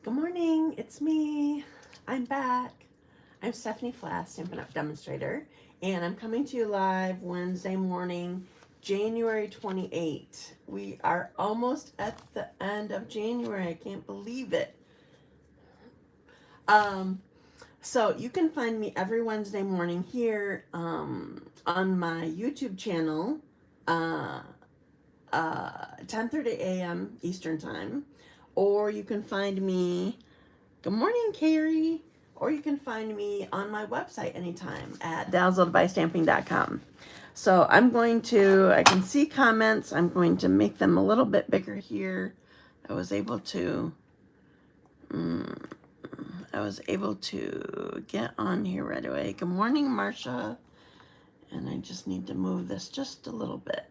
Good morning, it's me. I'm back. I'm Stephanie Flath, Stampin' Up! Demonstrator, and I'm coming to you live Wednesday morning, January 28th. We are almost at the end of January. I can't believe it. So you can find me every Wednesday morning here on my YouTube channel, 10:30 a.m. Eastern Time, or you can find me. Good morning, Carrie. Or you can find me on my website anytime at dazzledbystamping.com. So I can see comments. I'm going to make them a little bit bigger here. I was able to get on here right away. Good morning, Marsha. And I just need to move this just a little bit.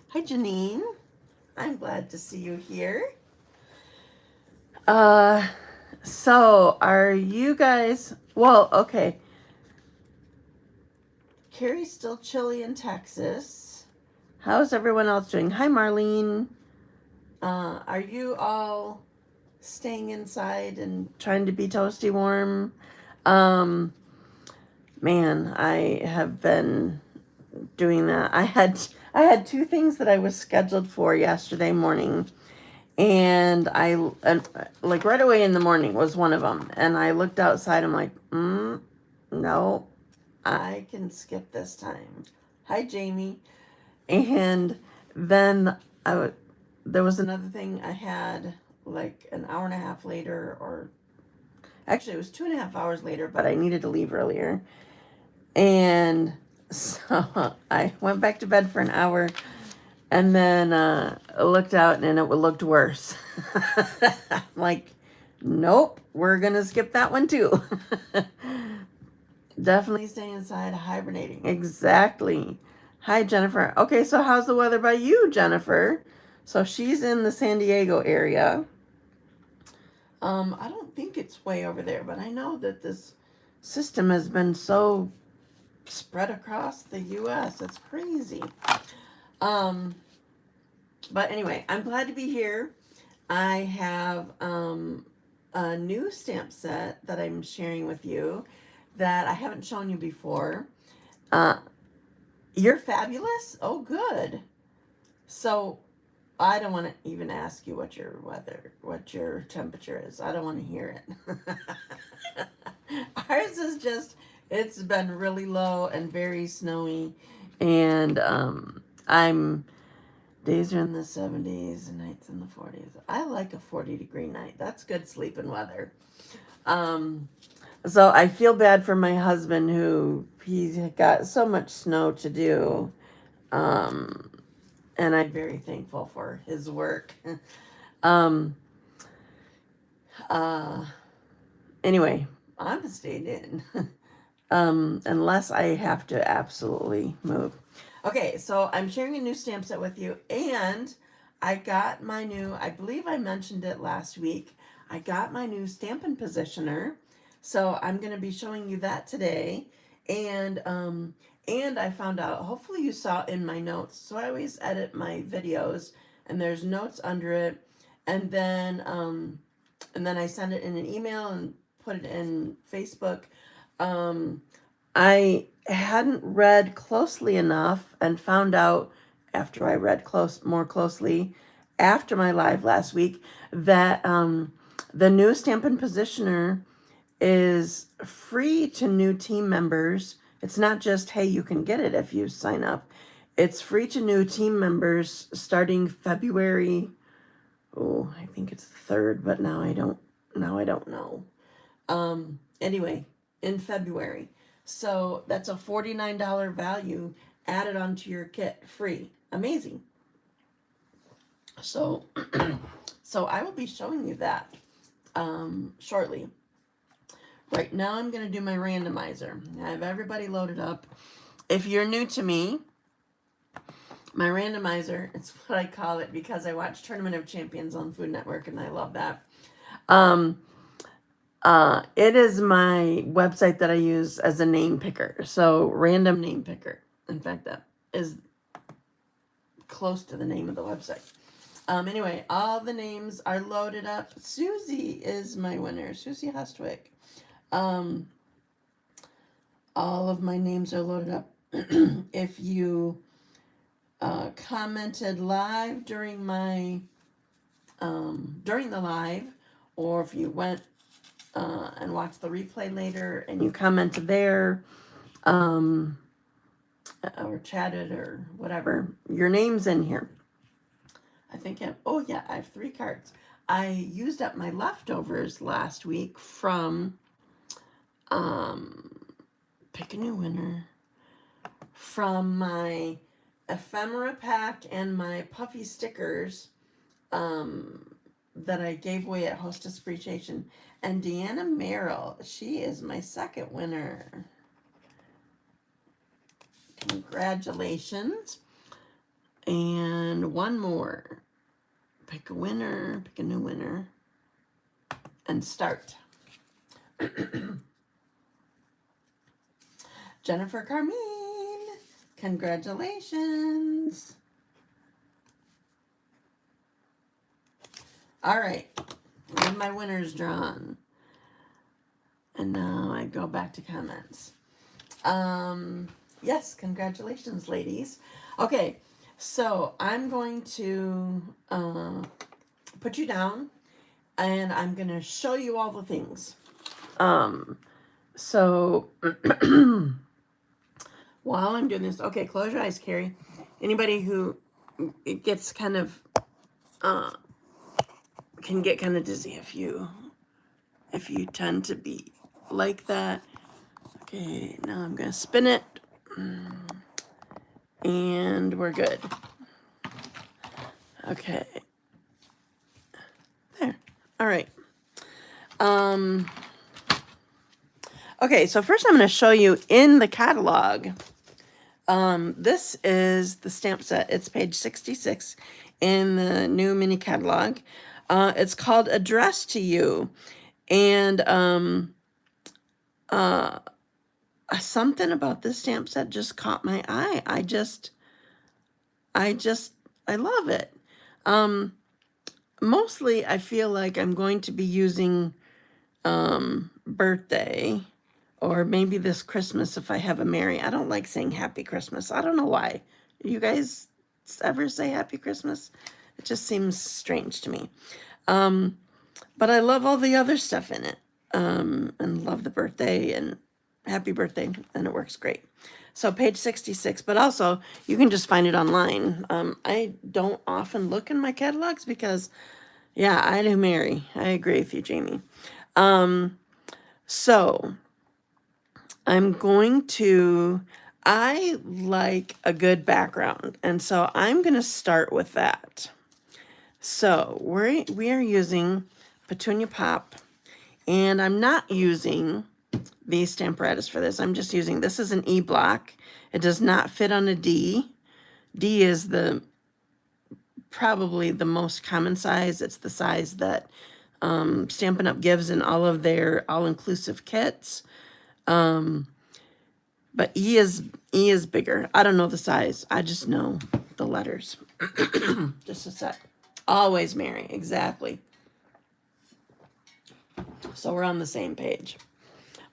Hi, Janine. I'm glad to see you here. So are you guys, well, okay. Carrie's still chilly in Texas. How's everyone else doing? Hi, Marlene. Are you all staying inside and trying to be toasty warm? Man, I have been doing that. I had two things that I was scheduled for yesterday morning. And like right away in the morning was one of them. And I looked outside. I'm like, no, I can skip this time. Hi, Jamie. And then there was another thing I had like an hour and a half later, or actually it was 2.5 hours later, but I needed to leave earlier. And so I went back to bed for an hour. And then I looked out and it looked worse. I'm like, nope, we're going to skip that one too. Definitely staying inside, hibernating. Exactly. Hi, Jennifer. Okay, so how's the weather by you, Jennifer? So she's in the San Diego area. I don't think it's way over there, but I know that this system has been so spread across the U.S. It's crazy. But anyway, I'm glad to be here. I have a new stamp set that I'm sharing with you that I haven't shown you before. You're fabulous? Oh, good. So I don't want to even ask you what your temperature is. I don't want to hear it. Ours is just, it's been really low and very snowy. And days are in the 70s and nights in the 40s. I like a 40-degree night. That's good sleeping weather. So I feel bad for my husband who he's got so much snow to do. And I'm very thankful for his work. Anyway, I'm staying in. Unless I have to absolutely move. Okay, so I'm sharing a new stamp set with you, and I got my new, I believe I mentioned it last week, I got my new Stampin' Positioner, so I'm going to be showing you that today, and I found out, hopefully you saw in my notes, so I always edit my videos, and there's notes under it, and then I send it in an email and put it in Facebook. I hadn't read closely enough and found out after I read more closely after my live last week that the new Stampin' Positioner is free to new team members. It's not just, hey, you can get it if you sign up. It's free to new team members starting February. Oh, I think it's the 3rd, but now I don't know. Anyway, in February. So that's a $49 value added onto your kit, free. Amazing. So, so I will be showing you that shortly. Right now I'm going to do my randomizer. I have everybody loaded up. If you're new to me, my randomizer, it's what I call it because I watch Tournament of Champions on Food Network and I love that. It is my website that I use as a name picker. So random name picker. In fact, that is close to the name of the website. Anyway, all the names are loaded up. Suzi is my winner. Suzi Hustwick. Um, all of my names are loaded up. If you commented live during my during the live, or if you went and watched the replay later and you commented there, or chatted or whatever, your name's in here. I think oh yeah, I have 3 cards. I used up my leftovers last week from pick a new winner, from my ephemera pack and my puffy stickers that I gave away at Hostess Appreciation. And Deanna Merrill, she is my second winner. Congratulations. And one more. Pick a winner, pick a new winner, and start. Jennifer Carmean, congratulations. All right, I have my winners drawn. And now I go back to comments. Yes, congratulations, ladies. Okay, so I'm going to put you down, and I'm going to show you all the things. So while I'm doing this, okay, close your eyes, Carrie. Anybody who it gets kind of can get kind of dizzy if you tend to be like that. Okay, now I'm gonna spin it, and we're good. Okay, there. All right. Okay, so first I'm going to show you in the catalog. This is the stamp set. It's page 66 in the new mini catalog. It's called Address to You. And something about this stamp set just caught my eye. I love it. Mostly I feel like I'm going to be using birthday, or maybe this Christmas if I have a Merry. I don't like saying Happy Christmas. I don't know why. You guys ever say Happy Christmas? It just seems strange to me. But I love all the other stuff in it, and love the birthday and happy birthday, and it works great. So page 66, but also you can just find it online. I don't often look in my catalogs because, yeah, I do Mary. I agree with you, Jamie. So I'm going to, I like a good background, and so I'm going to start with that. So we are using Petunia Pop, and I'm not using these Stamparatus for this. I'm just using, this is an E block. It does not fit on a D. D is probably the most common size. It's the size that Stampin' Up! Gives in all of their all-inclusive kits. But E is bigger. I don't know the size. I just know the letters. Just a sec. Always Mary, exactly. So we're on the same page.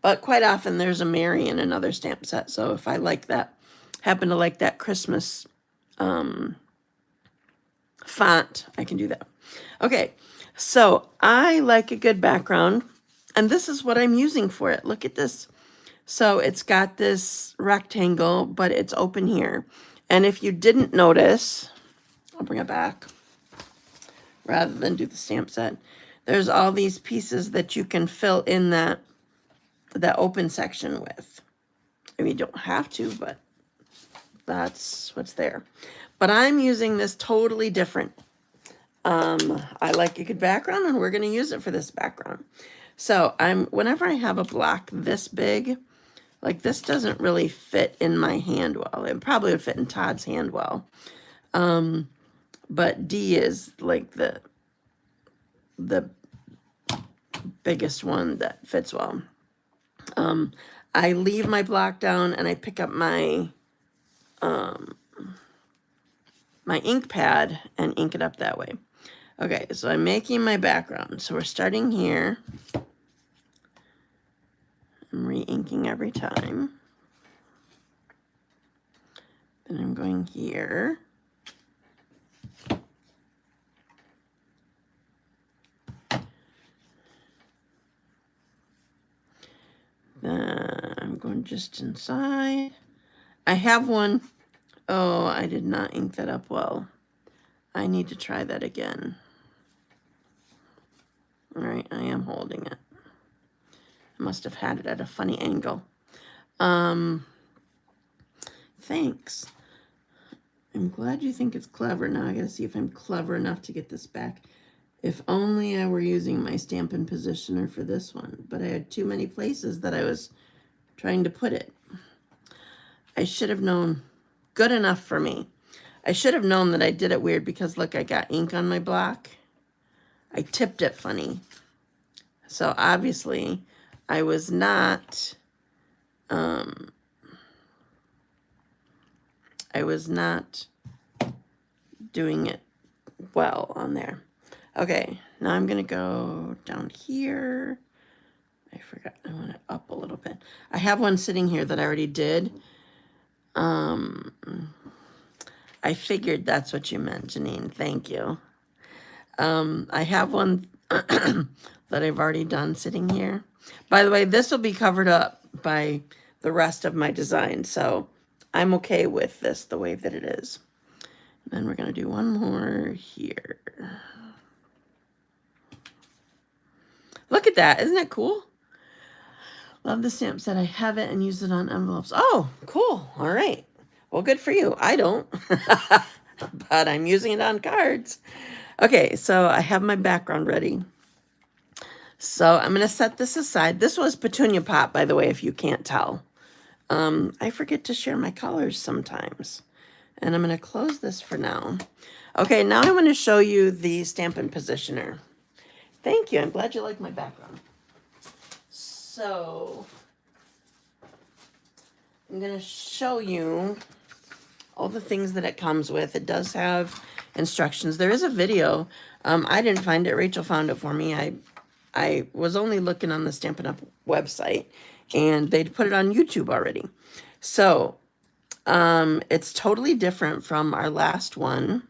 But quite often there's a Mary in another stamp set. So if I like that, happen to like that Christmas font, I can do that. Okay, so I like a good background, and this is what I'm using for it. Look at this. So it's got this rectangle, but it's open here. And if you didn't notice, I'll bring it back rather than do the stamp set. There's all these pieces that you can fill in that open section with. I mean, you don't have to, but that's what's there. But I'm using this totally different. I like a good background, and we're going to use it for this background. So whenever I have a block this big, like this doesn't really fit in my hand well. It probably would fit in Todd's hand well. But D is like the biggest one that fits well. I leave my block down and I pick up my my ink pad and ink it up that way. Okay, so I'm making my background. So we're starting here. I'm re-inking every time. Then I'm going here. Then I'm going just inside. I have one. Oh, I did not ink that up well. I need to try that again. All right, I am holding it. I must have had it at a funny angle. Thanks. I'm glad you think it's clever. Now I gotta see if I'm clever enough to get this back. If only I were using my Stampin' Positioner for this one, but I had too many places that I was trying to put it. I should have known. Good enough for me. I should have known that I did it weird because look, I got ink on my block. I tipped it funny. So obviously I was not doing it well on there. Okay, now I'm gonna go down here. I forgot, I want it up a little bit. I have one sitting here that I already did. I figured that's what you meant, Janine. Thank you. I have one that I've already done sitting here. By the way, this will be covered up by the rest of my design, so I'm okay with this the way that it is. And then we're going to do one more here. Look at that. Isn't that cool? Love the stamp set. I have it and use it on envelopes. Oh, cool. All right. Well, good for you. I don't, but I'm using it on cards. Okay, so I have my background ready. So I'm going to set this aside. This was Petunia Pop, by the way, if you can't tell. I forget to share my colors sometimes. And I'm going to close this for now. Okay, now I want to show you the Stampin' Positioner. Thank you. I'm glad you like my background. So I'm going to show you all the things that it comes with. It does have instructions. There is a video. I didn't find it. Rachel found it for me. I was only looking on the Stampin' Up website, and they'd put it on YouTube already. So it's totally different from our last one.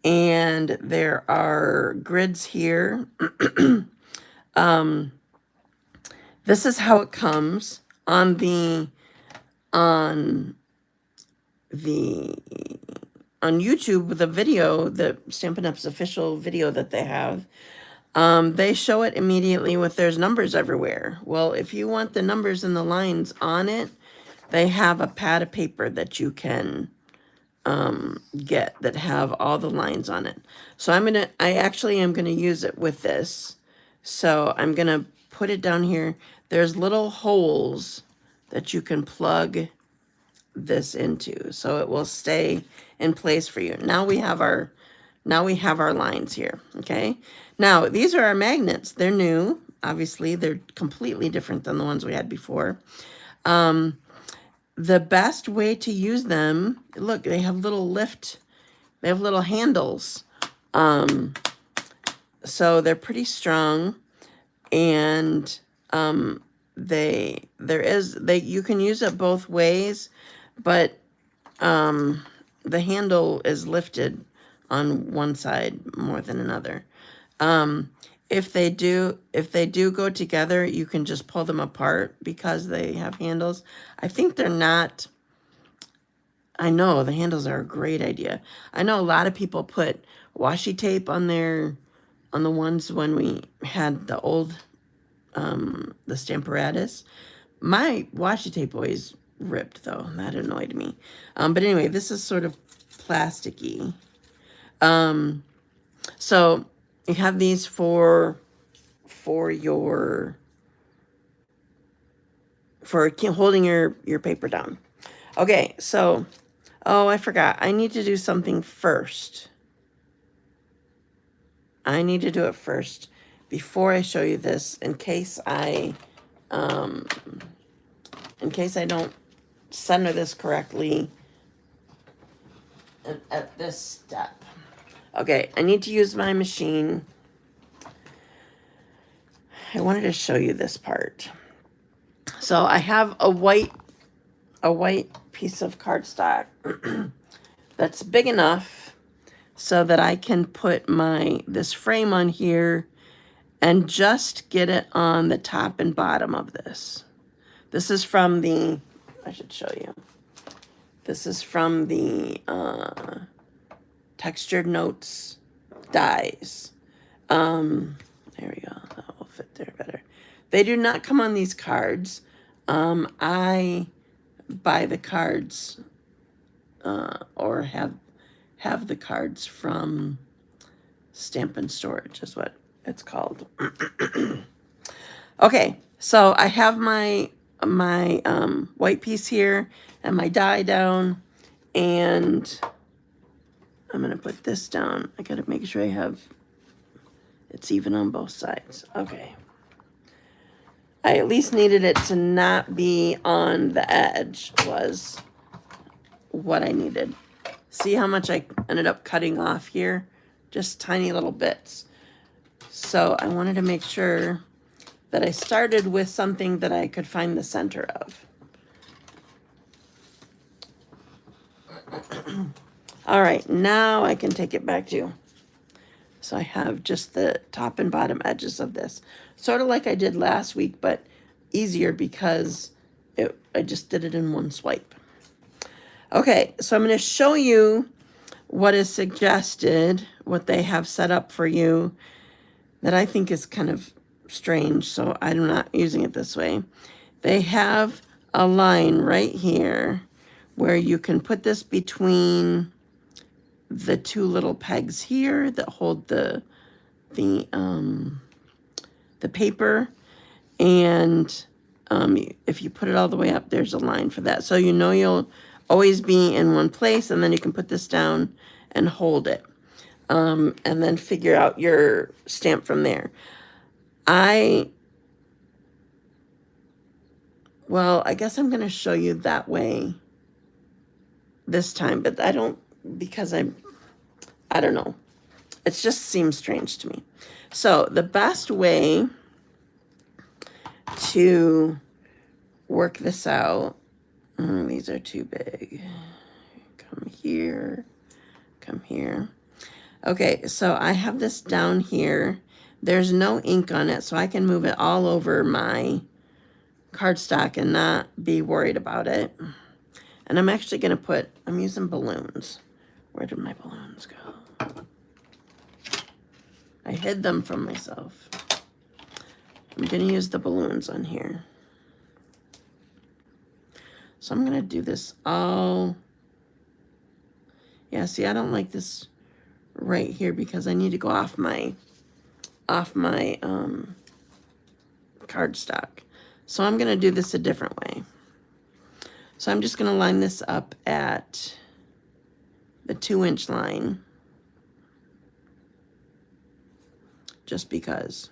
And there are grids here. This is how it comes on YouTube with a video, the Stampin' Up's official video that they have. They show it immediately with there's numbers everywhere. Well, if you want the numbers and the lines on it, they have a pad of paper that you can get that have all the lines on it. So I actually am gonna use it with this. So I'm gonna put it down here. There's little holes that you can plug this into, so it will stay in place for you. Now we have our lines here. Okay. Now these are our magnets. They're new. Obviously, they're completely different than the ones we had before. The best way to use them, look, they have little they have little handles. So they're pretty strong, and you can use it both ways, but the handle is lifted on one side more than another. If they do go together, you can just pull them apart because they have handles. I think they're not. I know the handles are a great idea. I know a lot of people put washi tape on the ones when we had the old the Stamparatus. My washi tape always ripped though. That annoyed me. But anyway, this is sort of plasticky. So you have these for holding your paper down. Okay, so I forgot. I need to do something first. I need to do it first before I show you this, in case I don't center this correctly. at this step. Okay, I need to use my machine. I wanted to show you this part. So I have a white piece of cardstock that's big enough so that I can put this frame on here and just get it on the top and bottom of this. This is from the, I should show you. This is from the Textured Notes dies. There we go. That will fit there better. They do not come on these cards. I buy the cards or have the cards from Stampin' Storage is what it's called. Okay, so I have my white piece here and my die down, and I'm gonna put this down. I gotta make sure it's even on both sides. Okay. I at least needed it to not be on the edge was what I needed. See how much I ended up cutting off here? Just tiny little bits. So I wanted to make sure that I started with something that I could find the center of. All right, now I can take it back to. So I have just the top and bottom edges of this. Sort of like I did last week, but easier because I just did it in one swipe. Okay, so I'm going to show you what is suggested, what they have set up for you that I think is kind of strange, so I'm not using it this way. They have a line right here where you can put this between the two little pegs here that hold the paper, and if you put it all the way up, there's a line for that. So you know you'll always be in one place, and then you can put this down and hold it, and then figure out your stamp from there. Well, I guess I'm going to show you that way this time, but I don't, because I don't know. It just seems strange to me. So the best way to work this out, these are too big. Come here, come here. Okay, so I have this down here. There's no ink on it, so I can move it all over my cardstock and not be worried about it. And I'm actually going to I'm using balloons. Where did my balloons go? I hid them from myself. I'm going to use the balloons on here. So I'm going to do this all. Yeah, see, I don't like this right here because I need to go off my cardstock. So I'm going to do this a different way. So I'm just going to line this up at the 2-inch line. Just because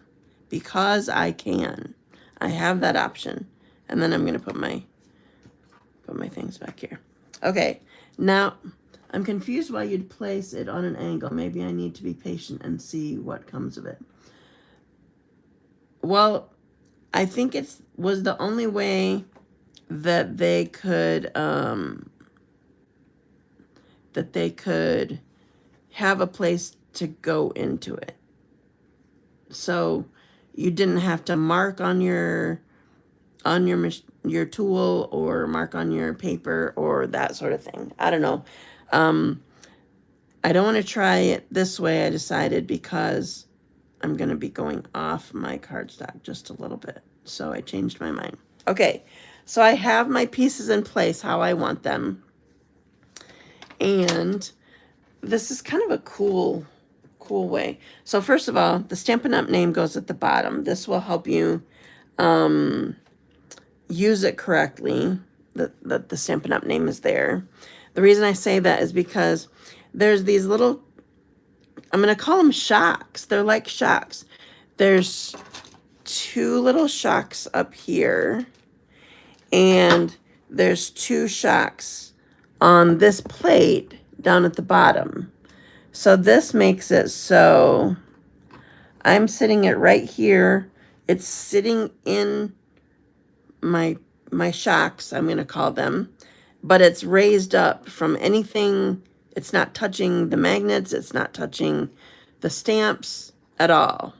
I can. I have that option. And then I'm going to put my things back here. Okay, now I'm confused why you'd place it on an angle. Maybe I need to be patient and see what comes of it. Well, I think it was the only way that they could have a place to go into it. So you didn't have to mark on your tool or mark on your paper or that sort of thing. I don't know. I don't want to try it this way, I decided, because I'm going to be going off my cardstock just a little bit. So I changed my mind. Okay, so I have my pieces in place how I want them. And this is kind of a cool way. So first of all, the Stampin' Up! Name goes at the bottom. This will help you use it correctly, that the Stampin' Up! Name is there. The reason I say that is because there's these little, I'm going to call them shocks. They're like shocks. There's 2 little shocks up here, and there's 2 shocks on this plate down at the bottom. So this makes it so I'm sitting it right here. It's sitting in my shocks, I'm going to call them, but it's raised up from anything. It's not touching the magnets. It's not touching the stamps at all.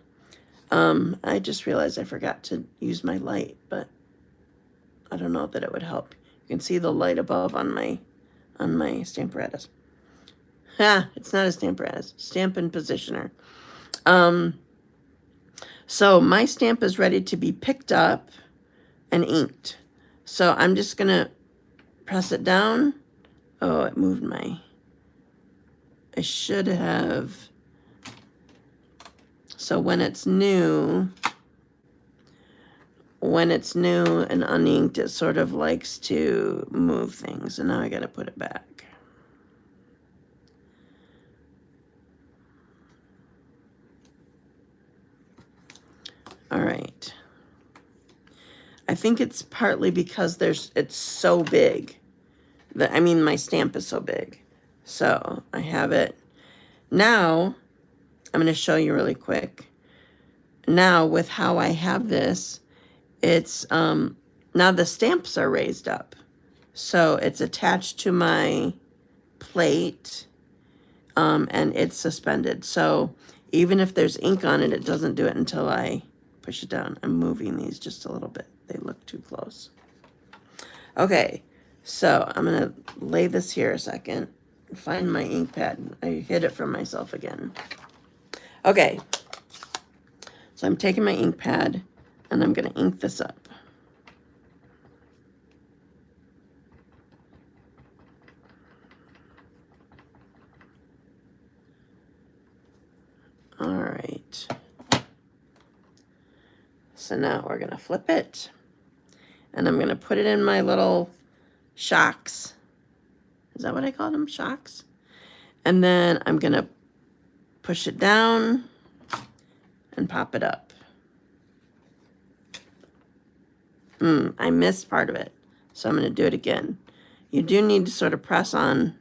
I just realized I forgot to use my light, but I don't know that it would help. You can see the light above on my Stamparatus. Ha, it's not a Stamparatus, Stampin Positioner. So my stamp is ready to be picked up and inked. So I'm just gonna press it down. Oh, it moved my, I should have. So when it's new and uninked, it sort of likes to move things. And now I gotta put it back. All right. I think it's partly because it's so big. I mean, my stamp is so big. So I have it. Now, I'm going to show you really quick. Now, with how I have this, it's, now the stamps are raised up. So it's attached to my plate, and it's suspended. So even if there's ink on it, it doesn't do it until I push it down. I'm moving these just a little bit. They look too close. Okay, so I'm going to lay this here a second. Find my ink pad. I hid it from myself again. Okay, so I'm taking my ink pad and I'm going to ink this up. All right. So now we're going to flip it. And I'm going to put it in my little shocks. Is that what I call them? Shocks? And then I'm going to push it down and pop it up. I missed part of it. So I'm going to do it again. You do need to sort of press on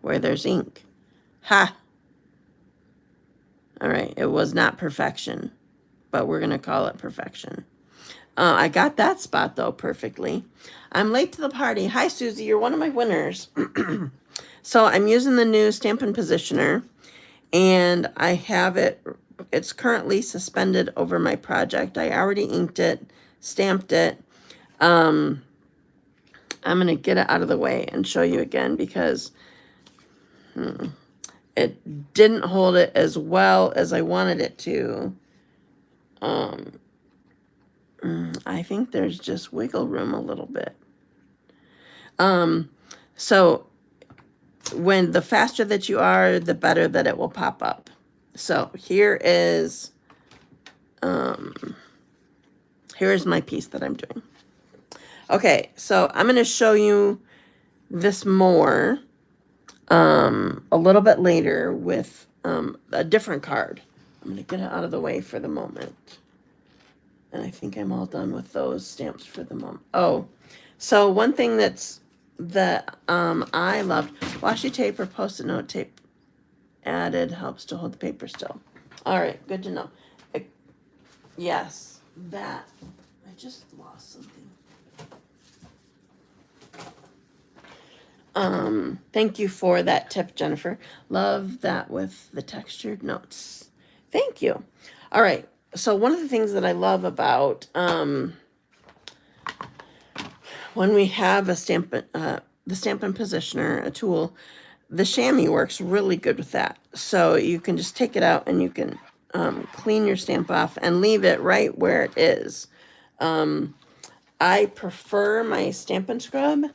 where there's ink. Ha! All right. It was not perfection, but we're going to call it perfection. I got that spot, though, perfectly. I'm late to the party. Hi, Susie. You're one of my winners. So I'm using the new Stampin' Positioner, and I have it. It's currently suspended over my project. I already inked it, stamped it. I'm going to get it out of the way and show you again because it didn't hold it as well as I wanted it to. I think there's just wiggle room a little bit. So when the faster that you are, the better that it will pop up. So here is my piece that I'm doing. Okay, so I'm going to show you this more a little bit later with a different card. I'm going to get it out of the way for the moment. And I think I'm all done with those stamps for the moment. Oh, so one thing that I loved, washi tape or Post-it note tape added helps to hold the paper still. All right, good to know. Yes, that. I just lost something. Thank you for that tip, Jennifer. Love that with the textured notes. Thank you. All right. So one of the things that I love about when we have a the Stampin' Positioner, a tool, the chamois works really good with that. So you can just take it out and you can clean your stamp off and leave it right where it is. I prefer my Stampin' Scrub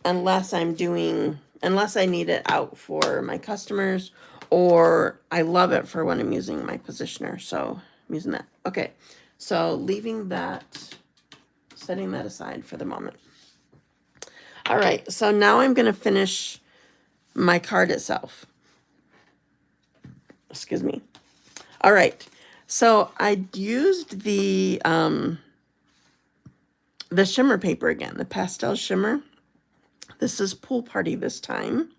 unless I need it out for my customers, or I love it for when I'm using my Positioner. So I'm using that. Okay, so leaving that, setting that aside for the moment. All right, so now I'm going to finish my card itself. Excuse me. All right, so I used the shimmer paper again, the pastel shimmer. This is Pool Party this time.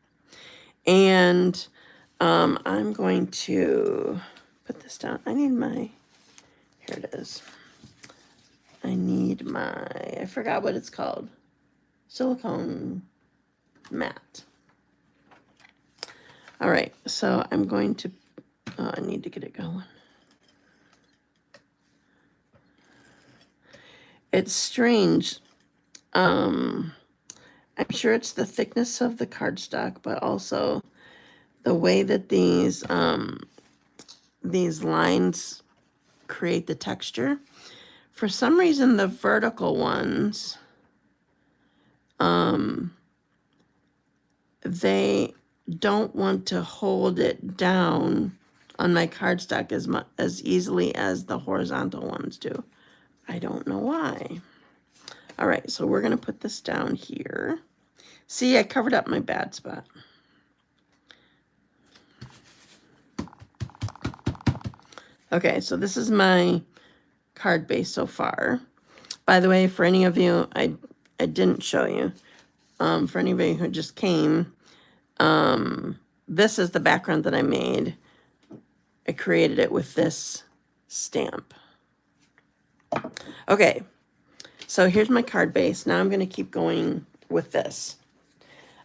And I'm going to put this down. I need my, here it is. I need my, I forgot what it's called. Silicone mat. All right, so I'm going to, I need to get it going. It's strange. I'm sure it's the thickness of the cardstock, but also the way that these lines create the texture. For some reason, the vertical ones, they don't want to hold it down on my cardstock as easily as the horizontal ones do. I don't know why. All right, so we're gonna put this down here. See, I covered up my bad spot. Okay, so this is my card base so far. By the way, for any of you, I didn't show you. For anybody who just came, this is the background that I made. I created it with this stamp. Okay, so here's my card base. Now I'm going to keep going with this.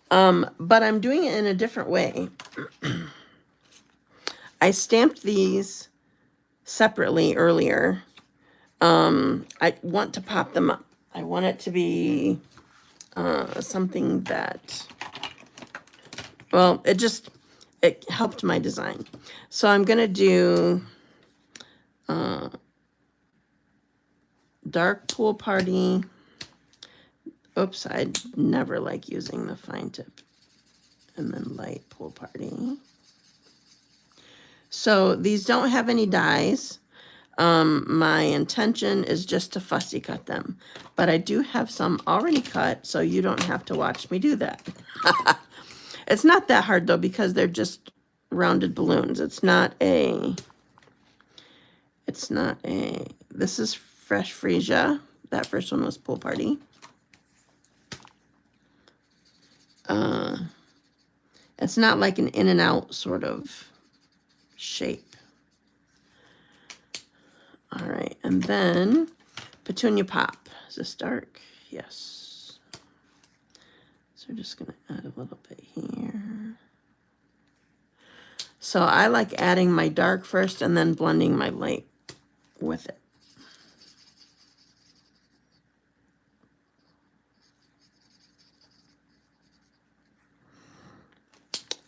But I'm doing it in a different way. I stamped these separately earlier. I want to pop them up. I want it to be something that, well, it helped my design. So I'm going to do dark pool party. Oops, I never like using the fine tip. And then light pool party. So these don't have any dies. My intention is just to fussy cut them. But I do have some already cut, so you don't have to watch me do that. It's not that hard, though, because they're just rounded balloons. This is Fresh Freesia. That first one was Pool Party. It's not like an in and out sort of shape. All right, and then Petunia Pop. Is this dark? Yes. So we're just gonna add a little bit here. So I like adding my dark first and then blending my light with it.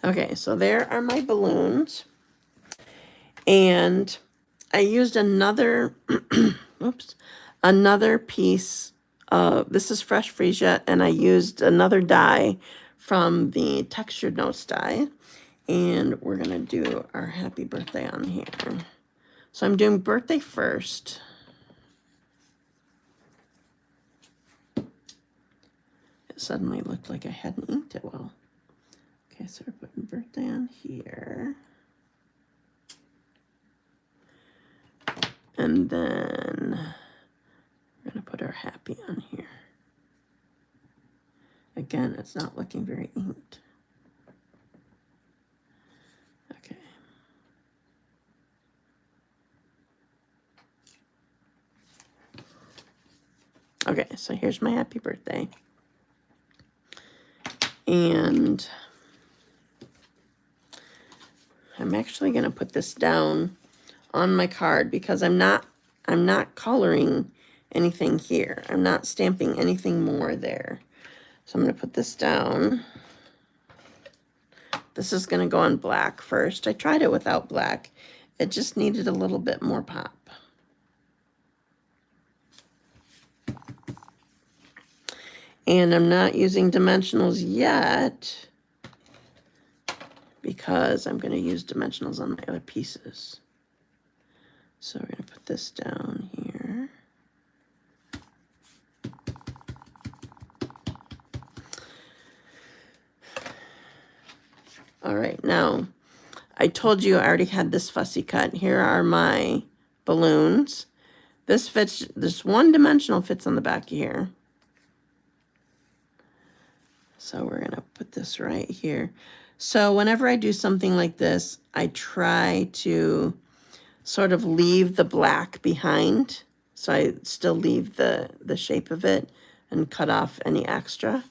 Okay, so there are my balloons. And I used another, oops, another piece of, this is Fresh Freesia, and I used another die from the Textured Notes die. And we're gonna do our happy birthday on here. So I'm doing birthday first. It suddenly looked like I hadn't inked it well. Okay, so we're putting birthday on here. And then we're gonna put our happy on here. Again, it's not looking very inked. Okay. Okay, so here's my happy birthday. And I'm actually gonna put this down on my card because I'm not coloring anything here. I'm not stamping anything more there. So I'm gonna put this down. This is gonna go on black first. I tried it without black. It just needed a little bit more pop. And I'm not using dimensionals yet because I'm gonna use dimensionals on my other pieces. So we're gonna put this down here. All right, now I told you I already had this fussy cut. Here are my balloons. This one dimensional fits on the back here. So we're going to put this right here. So whenever I do something like this, I try to sort of leave the black behind. So I still leave the shape of it and cut off any extra.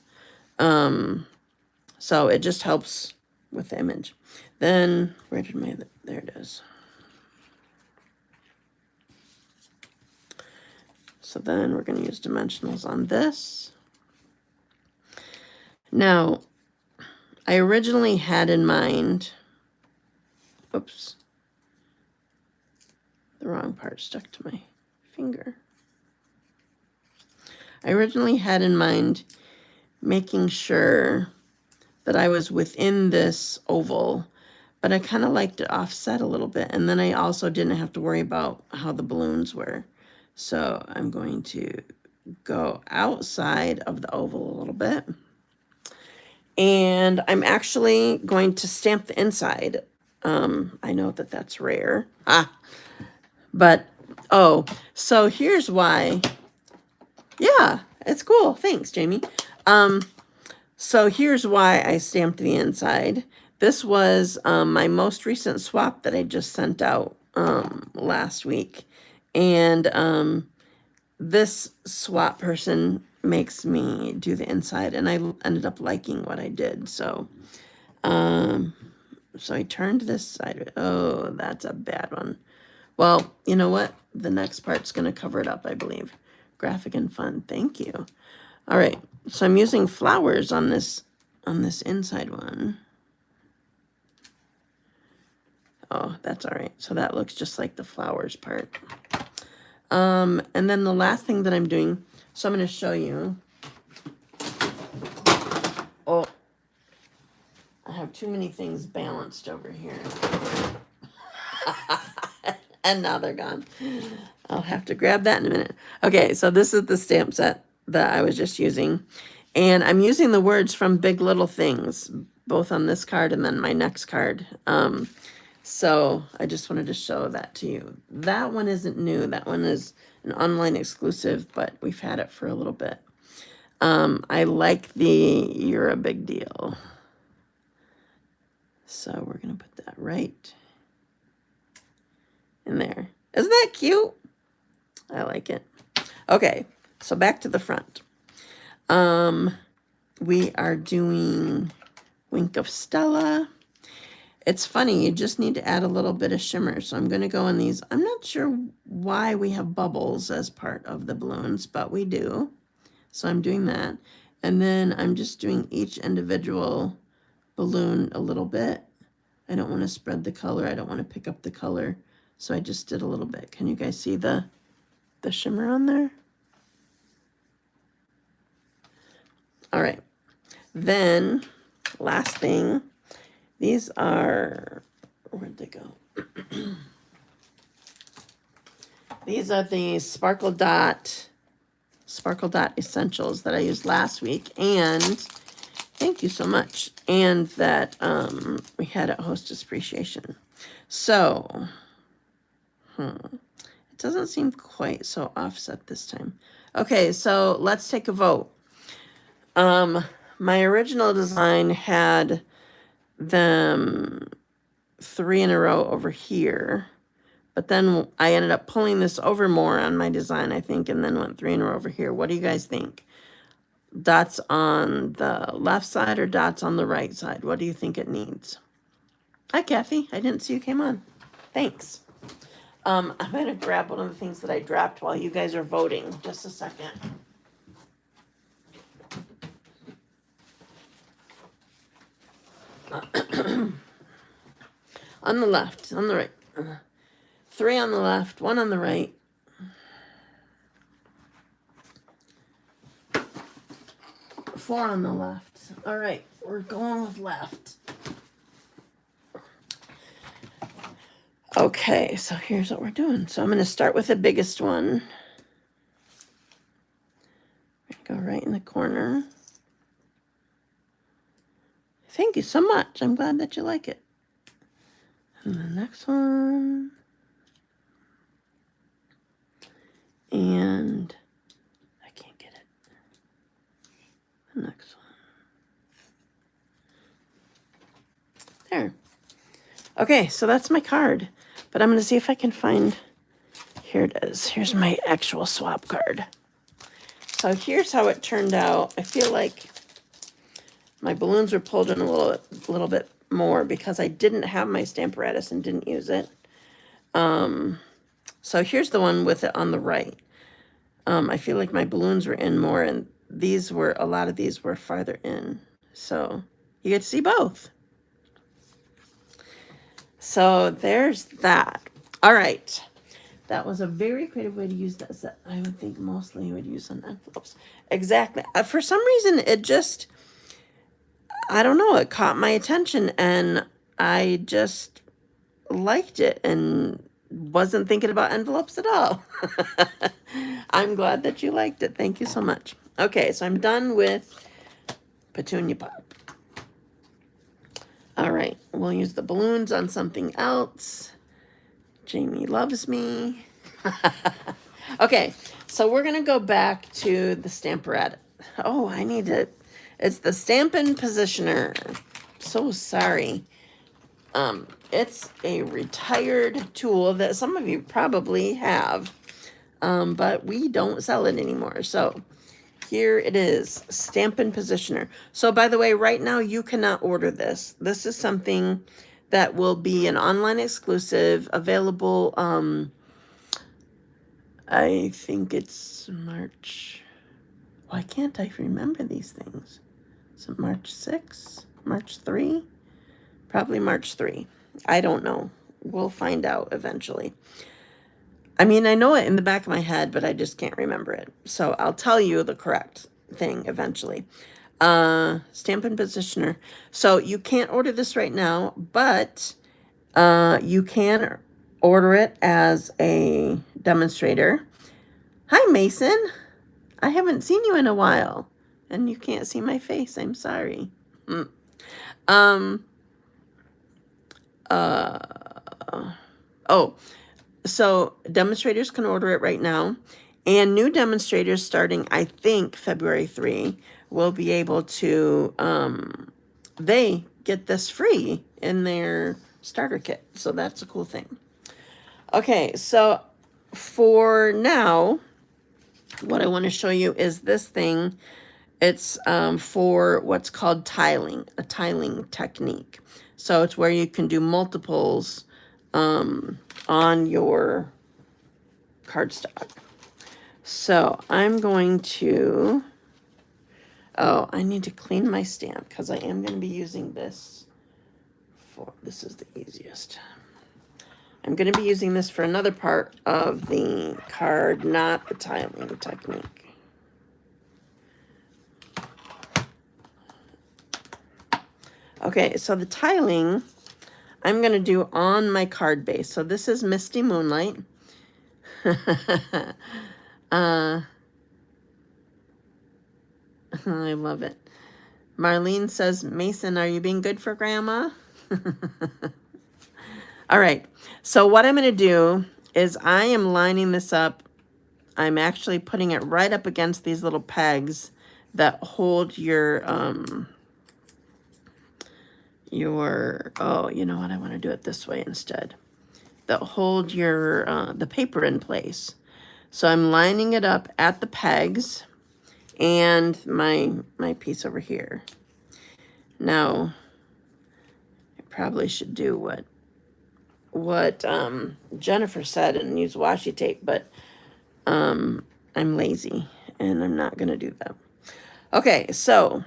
So it just helps with the image. Then, where did my, there it is. So then we're going to use dimensionals on this. Now, I originally had in mind, oops, the wrong part stuck to my finger. I originally had in mind making sure that I was within this oval, but I kind of liked it offset a little bit. And then I also didn't have to worry about how the balloons were. So I'm going to go outside of the oval a little bit. And I'm actually going to stamp the inside. I know that that's rare. But, oh, so here's why. Yeah, it's cool. Thanks, Jamie. So here's why I stamped the inside. This was my most recent swap that I just sent out last week. And this swap person makes me do the inside, and I ended up liking what I did. So so I turned this side. Oh, that's a bad one. Well, you know what? The next part's going to cover it up, I believe. Graphic and fun. Thank you. All right. So I'm using flowers on this inside one. Oh, that's all right. So that looks just like the flowers part. And then the last thing that I'm doing, so I'm going to show you. Oh, I have too many things balanced over here. And now they're gone. I'll have to grab that in a minute. Okay, so this is the stamp set that I was just using. And I'm using the words from Big Little Things, both on this card and then my next card. So I just wanted to show that to you. That one isn't new. That one is an online exclusive, but we've had it for a little bit. I like the You're a Big Deal. So we're going to put that right in there. Isn't that cute? I like it. Okay, so back to the front. We are doing Wink of Stella. It's funny, you just need to add a little bit of shimmer. So I'm going to go in these. I'm not sure why we have bubbles as part of the balloons, but we do. So I'm doing that. And then I'm just doing each individual balloon a little bit. I don't want to spread the color. I don't want to pick up the color. So I just did a little bit. Can you guys see the shimmer on there? All right. Then, last thing. These are, where'd they go? These are the Sparkle Dot Essentials that I used last week. And thank you so much. And that we had at Hostess Appreciation. So, it doesn't seem quite so offset this time. Okay, so let's take a vote. My original design had them 3 in a row over here, but then I ended up pulling this over more on my design, I think, and then went 3 in a row over here. What do you guys think? Dots on the left side or dots on the right side? What do you think it needs? Hi, Kathy. I didn't see you came on. Thanks. I'm going to grab one of the things that I dropped while you guys are voting. Just a second. On the left, on the right. 3 on the left, 1 on the right. 4 on the left. All right, we're going with left. Okay, so here's what we're doing. So I'm going to start with the biggest one. Go right in the corner. Thank you so much. I'm glad that you like it. And the next one. And I can't get it. The next one. There. Okay, so that's my card. But I'm going to see if I can find... Here it is. Here's my actual swap card. So here's how it turned out. I feel like my balloons were pulled in a little bit more because I didn't have my Stamparatus and didn't use it. So here's the one with it on the right. I feel like my balloons were in more, and a lot of these were farther in. So you get to see both. So there's that. All right. That was a very creative way to use this. I would think mostly you would use on envelopes. Exactly. For some reason, it just, I don't know, it caught my attention, and I just liked it and wasn't thinking about envelopes at all. I'm glad that you liked it. Thank you so much. Okay, so I'm done with Petunia Pop. All right, we'll use the balloons on something else. Jamie loves me. Okay, so we're going to go back to the Stamparatus. Oh, I need it. It's the Stampin Positioner. So sorry. It's a retired tool that some of you probably have, but we don't sell it anymore. So here it is, Stampin Positioner. So by the way, right now you cannot order this. This is something that will be an online exclusive, available, I think it's March. Why can't I remember these things? Is it March 6? March 3? Probably March 3. I don't know. We'll find out eventually. I mean, I know it in the back of my head, but I just can't remember it. So I'll tell you the correct thing eventually. Stampin' Positioner. So you can't order this right now, but you can order it as a demonstrator. Hi, Mason. I haven't seen you in a while, and you can't see my face. I'm sorry. So demonstrators can order it right now, and new demonstrators starting, I think, February 3 will be able to, they get this free in their starter kit. So that's a cool thing. Okay, so for now, what I want to show you is this thing. It's for what's called tiling, a tiling technique. So it's where you can do multiples on your cardstock. So I'm going to, I need to clean my stamp because I am going to be using this for, this is the easiest. I'm going to be using this for another part of the card, not the tiling technique. Okay, so the tiling I'm going to do on my card base. So this is Misty Moonlight. I love it. Marlene says, Mason, are you being good for Grandma? All right, so what I'm going to do is I am lining this up. I'm actually putting it right up against these little pegs that hold your, oh, you know what? I want to do it this way instead. That hold your, the paper in place. So I'm lining it up at the pegs and my piece over here. Now, I probably should do what Jennifer said and use washi tape, but I'm lazy and I'm not going to do that. Okay, so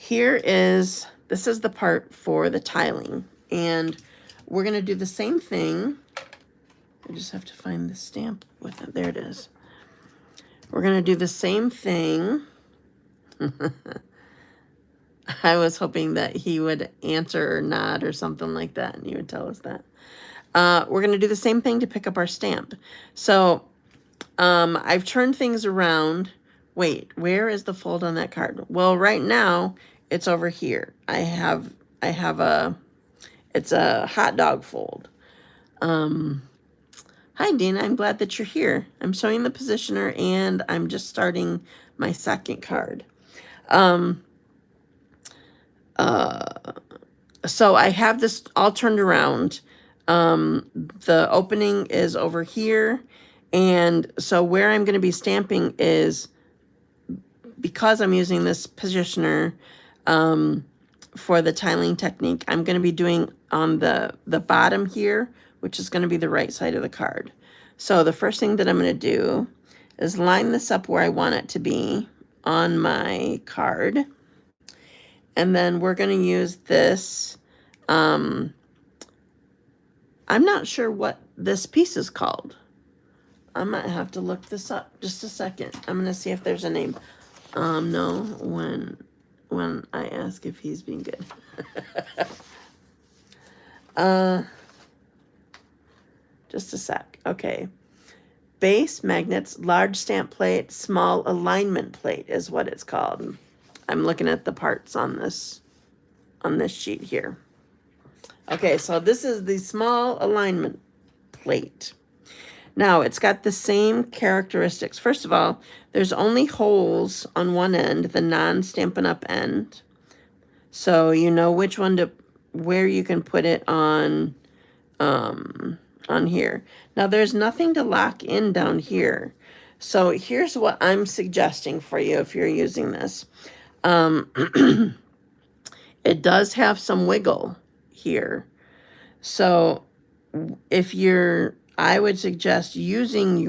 this is the part for the tiling, and we're going to do the same thing. I just have to find the stamp with it. There it is. We're going to do the same thing. I was hoping that he would answer or nod or something like that, and he would tell us that. We're going to do the same thing to pick up our stamp. So I've turned things around. Wait, where is the fold on that card? Well, right now it's over here. It's a hot dog fold. Hi, Deanna. I'm glad that you're here. I'm showing the positioner, and I'm just starting my second card. so I have this all turned around. The opening is over here. And so where I'm going to be stamping is, because I'm using this positioner for the tiling technique, I'm going to be doing on the bottom here, which is going to be the right side of the card. So the first thing that I'm going to do is line this up where I want it to be on my card. And then we're going to use this. I'm not sure what this piece is called. I might have to look this up just a second. I'm going to see if there's a name. No, when I ask if he's being good. Just a sec. Okay. Base magnets, large stamp plate, small alignment plate is what it's called. I'm looking at the parts on this sheet here. Okay, so this is the small alignment plate. Now, it's got the same characteristics. First of all, there's only holes on one end, the non-Stampin' Up! End. So you know which one to, where you can put it on here. Now, there's nothing to lock in down here. So here's what I'm suggesting for you if you're using this. It does have some wiggle here. So if you're, I would suggest using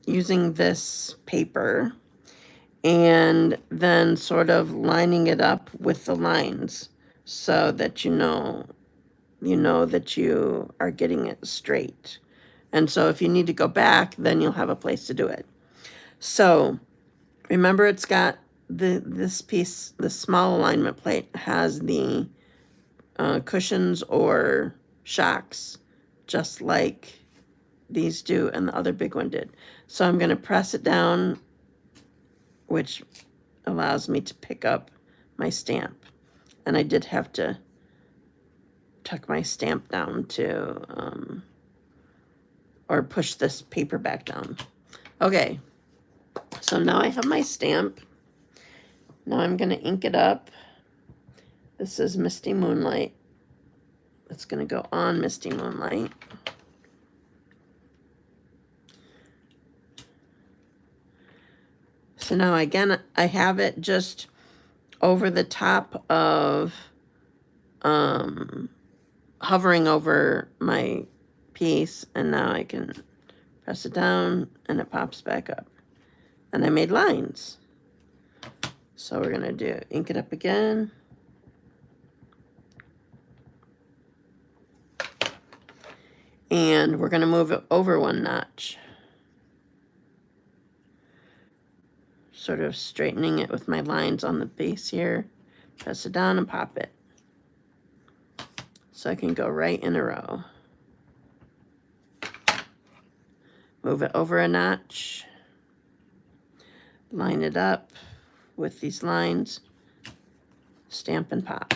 this paper and then sort of lining it up with the lines so that you know that you are getting it straight. And so if you need to go back, then you'll have a place to do it. So remember, it's got this piece, the small alignment plate has the cushions or shocks, just like these do and the other big one did. So I'm going to press it down, which allows me to pick up my stamp. And I did have to tuck my stamp down to, or push this paper back down. Okay, so now I have my stamp. Now I'm going to ink it up. This is Misty Moonlight. It's going to go on Misty Moonlight. So now again, I have it just over the top of hovering over my piece, and now I can press it down and it pops back up. And I made lines. So we're going to ink it up again. And we're going to move it over one notch. Sort of straightening it with my lines on the base here. Press it down and pop it. So I can go right in a row. Move it over a notch. Line it up with these lines. Stamp and pop.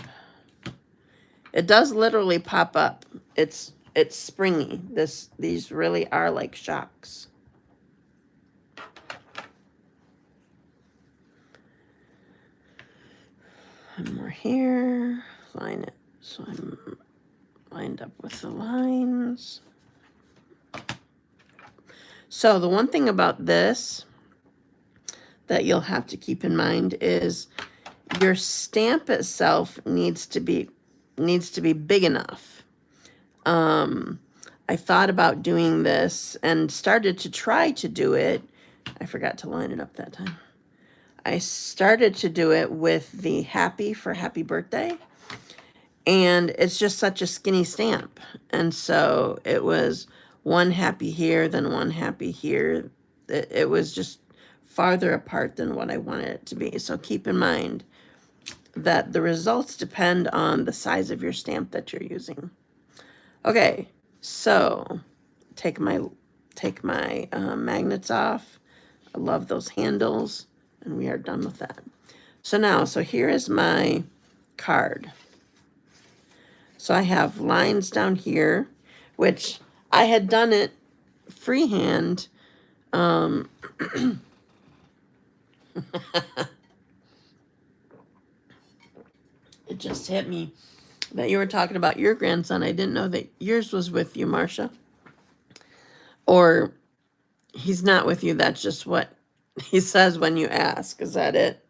It does literally pop up. It's springy. These really are like shocks. One more here. Line it so I'm lined up with the lines. So the one thing about this that you'll have to keep in mind is your stamp itself needs to be big enough. I thought about doing this and started to try to do it. I forgot to line it up that time. I started to do it with the happy for happy birthday, and it's just such a skinny stamp. And so it was one happy here, then one happy here. It was just farther apart than what I wanted it to be. So keep in mind that the results depend on the size of your stamp that you're using. Okay, so take my magnets off. I love those handles, and we are done with that. So here is my card. So I have lines down here, which I had done it freehand. It it just hit me that you were talking about your grandson. I didn't know that yours was with you, Marcia. Or he's not with you. That's just what he says when you ask. Is that it?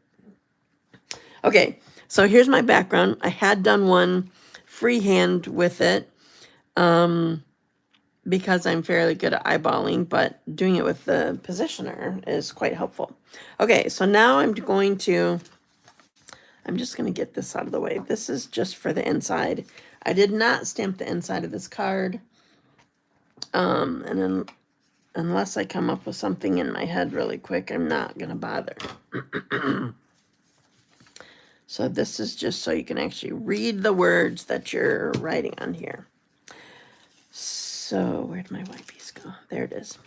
Okay, so here's my background. I had done one freehand with it because I'm fairly good at eyeballing, but doing it with the positioner is quite helpful. Okay, so now I'm just going to get this out of the way. This is just for the inside. I did not stamp the inside of this card. And then unless I come up with something in my head really quick, I'm not going to bother. So this is just so you can actually read the words that you're writing on here. So where'd my white piece go? There it is.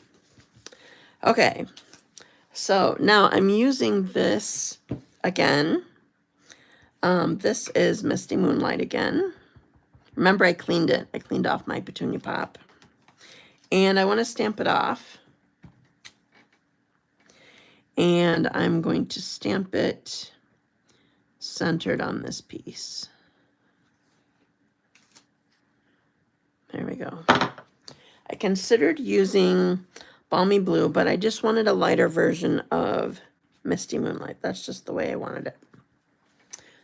Okay. So now I'm using this again. This is Misty Moonlight again. Remember, I cleaned it. I cleaned off my Petunia Pop. And I want to stamp it off. And I'm going to stamp it centered on this piece. There we go. I considered using Balmy Blue, but I just wanted a lighter version of Misty Moonlight. That's just the way I wanted it.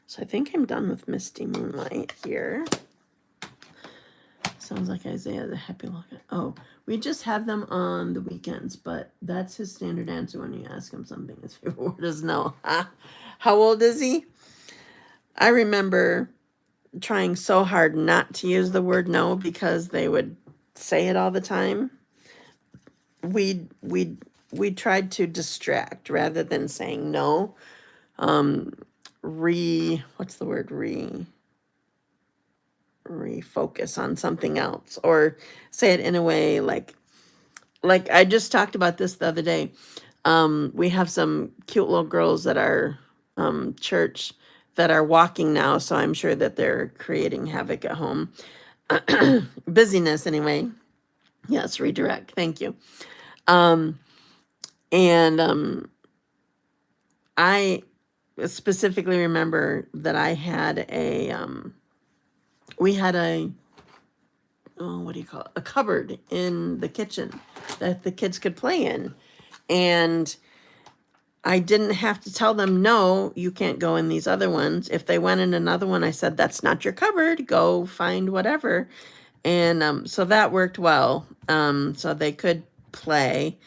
So I think I'm done with Misty Moonlight here. Sounds like Isaiah the happy looking. Oh, we just have them on the weekends, but that's his standard answer when you ask him something. His favorite word is no. How old is he? I remember trying so hard not to use the word no because they would say it all the time. We tried to distract rather than saying no. What's the word? Refocus on something else, or say it in a way like I just talked about this the other day. We have some cute little girls at our church that are walking now, so I'm sure that they're creating havoc at home. Busyness anyway. Yes, redirect. Thank you. I specifically remember that I had we had a cupboard in the kitchen that the kids could play in. And I didn't have to tell them, no, you can't go in these other ones. If they went in another one, I said, that's not your cupboard. Go find whatever. And so that worked well. So they could play.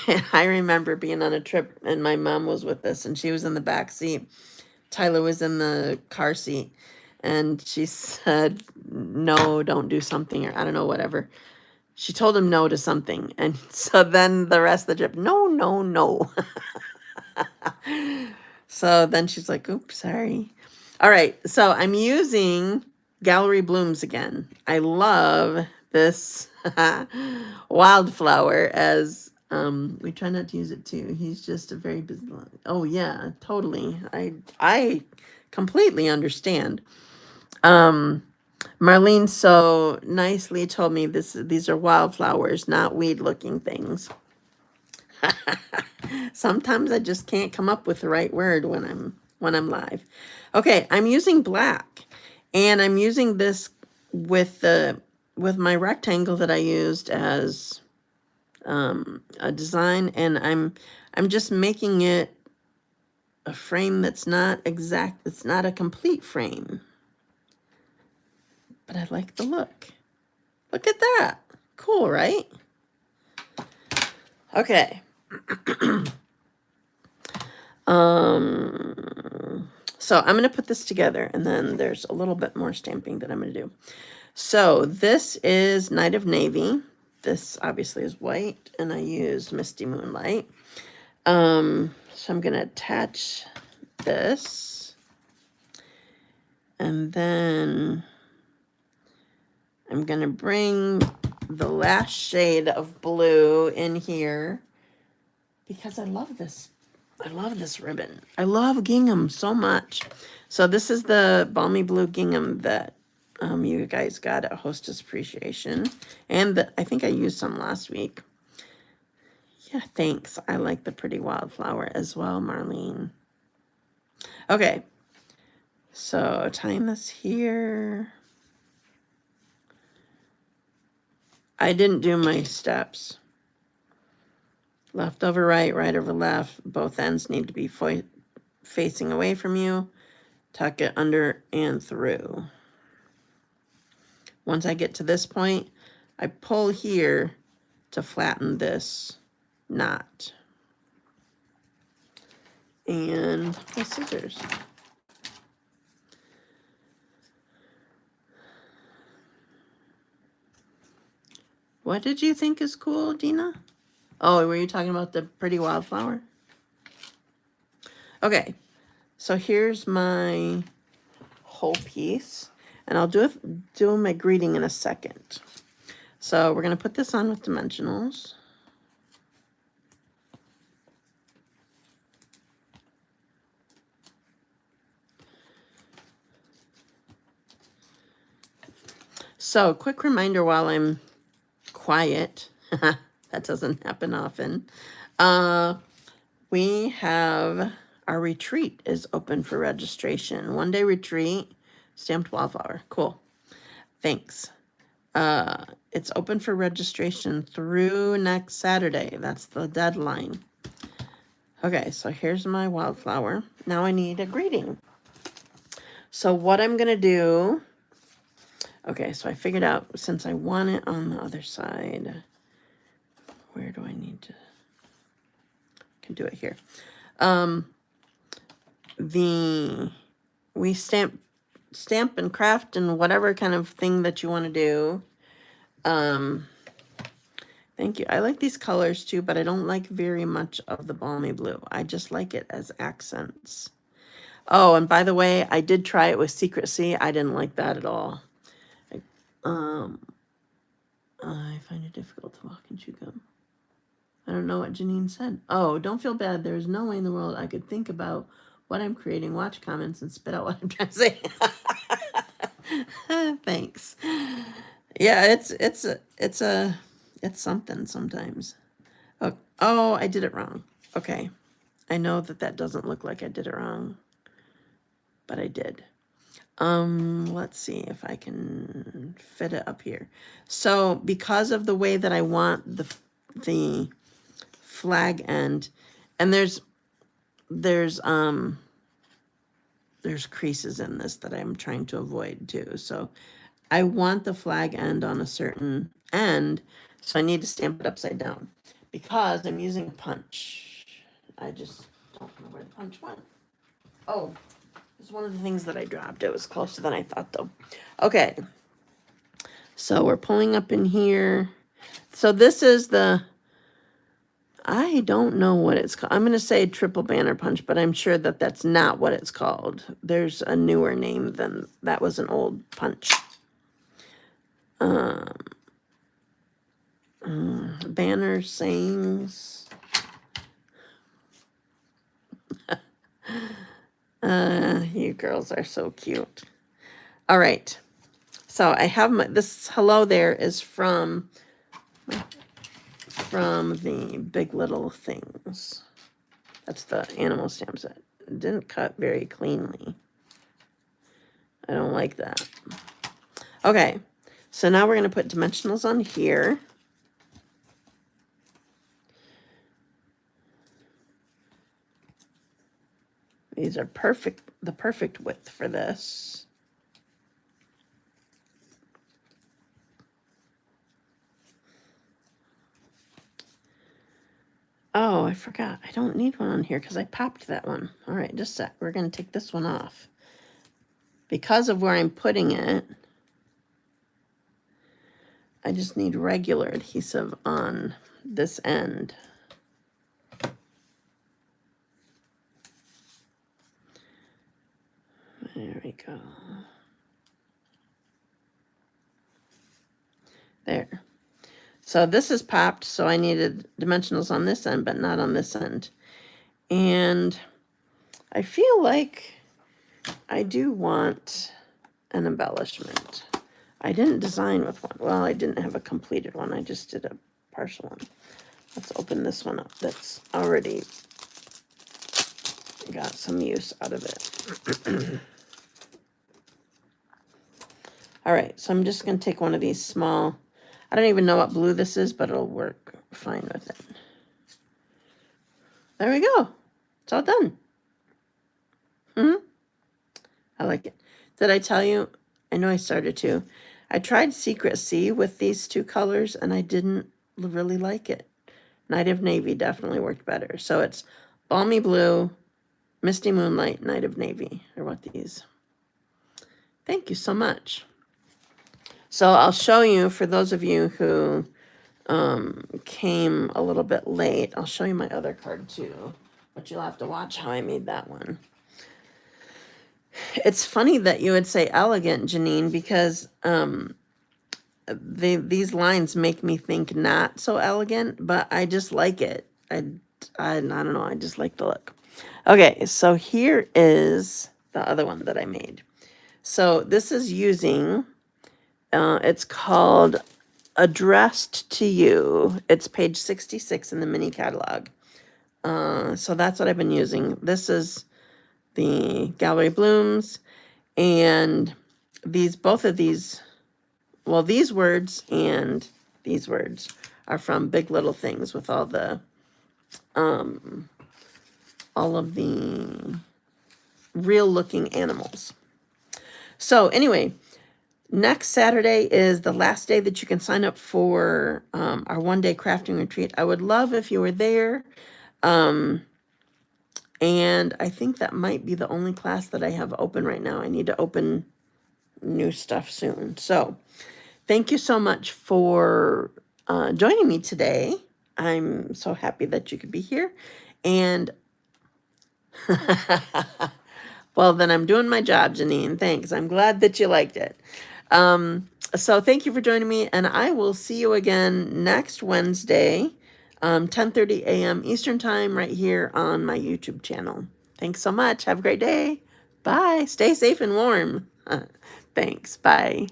And I remember being on a trip and my mom was with us and she was in the back seat. Tyler was in the car seat. And she said, no, don't do something, or I don't know, whatever. She told him no to something. And so then the rest of the trip, no, no, no. So then she's like, oops, sorry. All right, so I'm using Gallery Blooms again. I love this wildflower as, we try not to use it too. He's just a very busy, oh yeah, totally. I completely understand. Marlene so nicely told me these are wildflowers, not weed-looking things. Sometimes I just can't come up with the right word when I'm live. Okay, I'm using black, and I'm using this with my rectangle that I used as a design, and I'm just making it a frame that's not exact. It's not a complete frame. But I like the look. Look at that. Cool, right? Okay. So I'm going to put this together, and then there's a little bit more stamping that I'm going to do. So this is Night of Navy. This obviously is white, and I used Misty Moonlight. So I'm going to attach this, and then I'm going to bring the last shade of blue in here because I love this. I love this ribbon. I love gingham so much. So this is the Balmy Blue gingham that you guys got at Hostess Appreciation. And I think I used some last week. Yeah, thanks. I like the pretty wildflower as well, Marlene. Okay. So tying this here. I didn't do my steps. Left over right, right over left. Both ends need to be facing away from you. Tuck it under and through. Once I get to this point, I pull here to flatten this knot. And my scissors. What did you think is cool, Dina? Oh, were you talking about the pretty wildflower? Okay, so here's my whole piece, and I'll do my greeting in a second. So we're going to put this on with dimensionals. So quick reminder while I'm quiet, that doesn't happen often. We have our retreat is open for registration. 1-day retreat, stamped wildflower. Cool. Thanks. It's open for registration through next Saturday. That's the deadline. Okay, so here's my wildflower. Now I need a greeting. So what I'm going to do, okay, so I figured out since I want it on the other side, where do I need to, I can do it here. We stamp and craft and whatever kind of thing that you want to do. Thank you. I like these colors too, but I don't like very much of the balmy blue. I just like it as accents. Oh, and by the way, I did try it with Secrecy. I didn't like that at all. I find it difficult to walk and chew gum. I don't know what Janine said. Oh, don't feel bad. There is no way in the world I could think about what I'm creating, watch comments, and spit out what I'm trying to say. Thanks. Yeah, it's something sometimes. Oh, I did it wrong. Okay. I know that doesn't look like I did it wrong, but I did. Let's see if I can fit it up here. So because of the way that I want the flag end, and there's creases in this that I'm trying to avoid too. So I want the flag end on a certain end, so I need to stamp it upside down because I'm using a punch. I just don't know where the punch went. Oh, it's one of the things that I dropped. It was closer than I thought though. Okay, so we're pulling up in here. So this is I don't know what it's called. I'm going to say triple banner punch, but I'm sure that that's not what it's called. There's a newer name than that. Was an old punch. Banner sayings. You girls are so cute. All right. So I have this hello there is from the Big Little Things. That's the animal stamp set. It didn't cut very cleanly. I don't like that. Okay, so now we're going to put dimensionals on here. These are the perfect width for this. Oh, I forgot. I don't need one on here because I popped that one. All right, just a sec. We're going to take this one off. Because of where I'm putting it, I just need regular adhesive on this end. There we go. There. So this is popped, so I needed dimensionals on this end, but not on this end. And I feel like I do want an embellishment. I didn't design with one. Well, I didn't have a completed one. I just did a partial one. Let's open this one up. That's already got some use out of it. All right, so I'm just going to take one of these small, I don't even know what blue this is, but it'll work fine with it. There we go. It's all done. I like it. Did I tell you? I know I started to. I tried Secret Sea with these two colors, and I didn't really like it. Night of Navy definitely worked better. So it's Balmy Blue, Misty Moonlight, Night of Navy are what these. Thank you so much. So I'll show you, for those of you who came a little bit late, I'll show you my other card too, but you'll have to watch how I made that one. It's funny that you would say elegant, Janine, because these lines make me think not so elegant, but I just like it. I don't know, I just like the look. Okay, so here is the other one that I made. So this is using, it's called Addressed to You. It's page 66 in the mini catalog. So that's what I've been using. This is the Gallery Blooms, and both of these, well, these words and these words are from Big Little Things, with all of the real looking animals. So anyway, next Saturday is the last day that you can sign up for our one-day crafting retreat. I would love if you were there. And I think that might be the only class that I have open right now. I need to open new stuff soon. So thank you so much for joining me today. I'm so happy that you could be here. And well, then I'm doing my job, Janine. Thanks. I'm glad that you liked it. So thank you for joining me, and I will see you again next Wednesday, 10:30 a.m. Eastern Time, right here on my YouTube channel. Thanks so much. Have a great day. Bye. Stay safe and warm. Thanks. Bye.